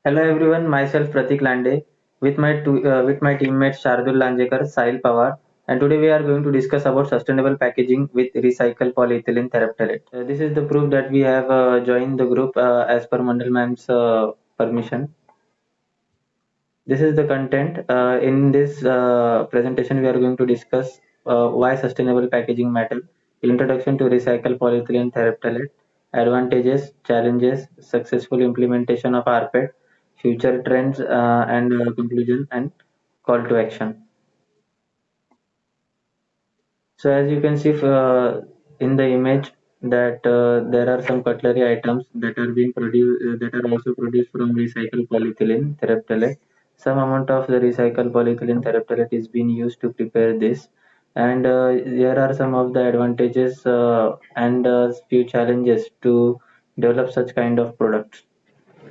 Hello everyone, myself Pratik Lande with my teammates Shardul Lanjekar, Sahil Pawar, and today we are going to discuss about sustainable packaging with recycled polyethylene terephthalate. This is the proof that we have joined the group as per Mandal ma'am's permission. This is the content. In this presentation, we are going to discuss why sustainable packaging matter, introduction to recycled polyethylene terephthalate, advantages, challenges, successful implementation of RPET, future trends, and conclusion and call to action. So as you can see in the image that there are some cutlery items that are being produced that are also produced from recycled polyethylene terephthalate. Some amount of the recycled polyethylene terephthalate is being used to prepare this, and there are some of the advantages and few challenges to develop such kind of products.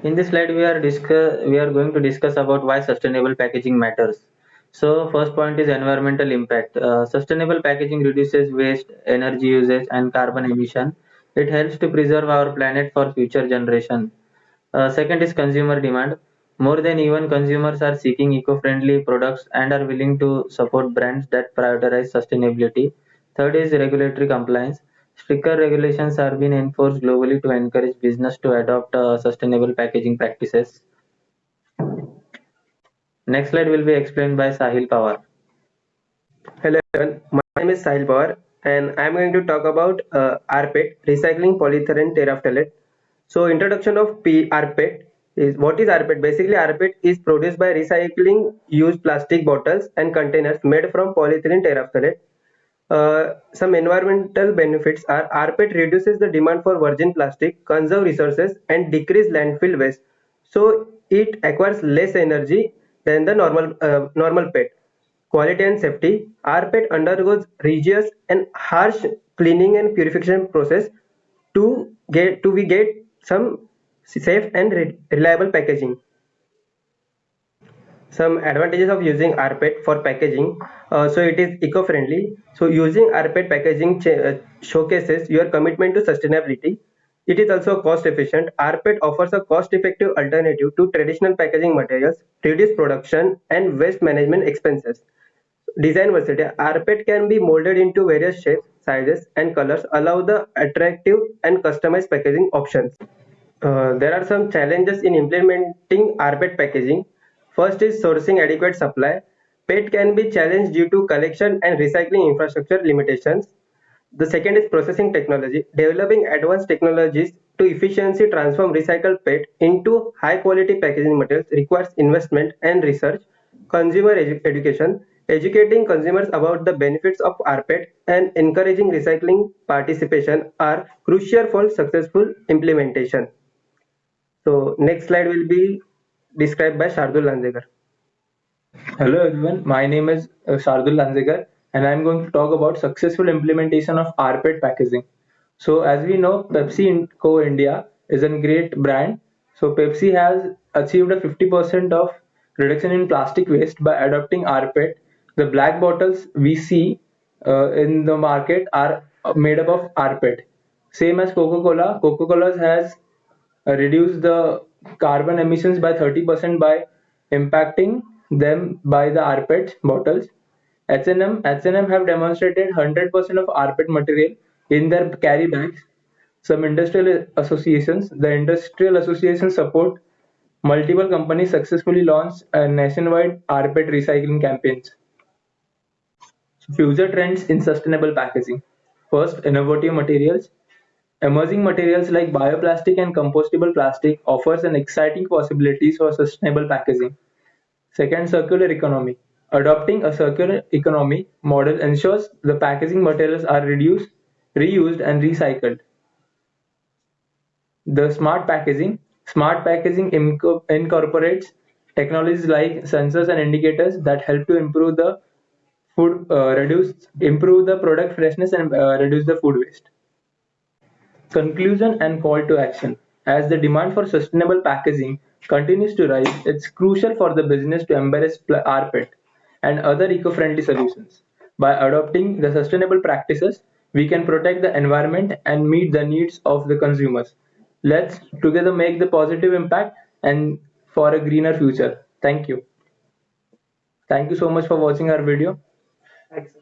In this slide, we are going to discuss about why sustainable packaging matters. So, first point is environmental impact. Sustainable packaging reduces waste, energy usage, and carbon emission. It helps to preserve our planet for future generation. Second is consumer demand. More than even consumers are seeking eco-friendly products and are willing to support brands that prioritize sustainability. Third is regulatory compliance. Stricter regulations are being enforced globally to encourage business to adopt sustainable packaging practices. Next slide will be explained by Sahil Pawar. Hello everyone, my name is Sahil Pawar and I am going to talk about RPET, Recycling Polyethylene Terephthalate. So introduction of RPET is what is RPET? Basically RPET is produced by recycling used plastic bottles and containers made from polyethylene terephthalate. Some environmental benefits are RPET reduces the demand for virgin plastic, conserve resources and decrease landfill waste. So it acquires less energy than the normal PET. Quality and safety. RPET undergoes rigorous and harsh cleaning and purification process to we get some safe and reliable packaging. Some advantages of using RPET for packaging. So it is eco-friendly. So using RPET packaging showcases your commitment to sustainability. It is also cost efficient. RPET offers a cost-effective alternative to traditional packaging materials, reduce production and waste management expenses. Design versatility. RPET can be molded into various shapes, sizes, and colors, allow the attractive and customized packaging options. There are some challenges in implementing RPET packaging. First is sourcing adequate supply. PET can be challenged due to collection and recycling infrastructure limitations. The second is processing technology. Developing advanced technologies to efficiently transform recycled PET into high quality packaging materials requires investment and research. Consumer education. Educating consumers about the benefits of RPET and encouraging recycling participation are crucial for successful implementation. So next slide will be described by Shardul Lanzekar. Hello everyone, my name is Shardul Lanzekar and I am going to talk about successful implementation of RPET packaging. So as we know, Pepsi Co India is a great brand. So Pepsi has achieved a 50% of reduction in plastic waste by adopting RPET. The black bottles we see in the market are made up of RPET. Same as Coca-Cola, Coca-Cola has reduce the carbon emissions by 30% by impacting them by the rpet bottles. H&M have demonstrated 100% of rpet material in their carry bags. Some the industrial associations support multiple companies successfully launched a nationwide rpet recycling campaigns. Future trends in sustainable packaging. First, innovative materials. Emerging materials like bioplastic and compostable plastic offers an exciting possibilities for sustainable packaging. Second, circular economy. Adopting a circular economy model ensures the packaging materials are reduced, reused and recycled. The smart packaging. Smart packaging incorporates technologies like sensors and indicators that help to improve the improve the product freshness and reduce the food waste. Conclusion and call to action. As the demand for sustainable packaging continues to rise, it's crucial for the business to embrace RPET and other eco-friendly solutions. By adopting the sustainable practices, we can protect the environment and meet the needs of the consumers. Let's together make the positive impact and for a greener future. Thank you. Thank you so much for watching our video. Thanks.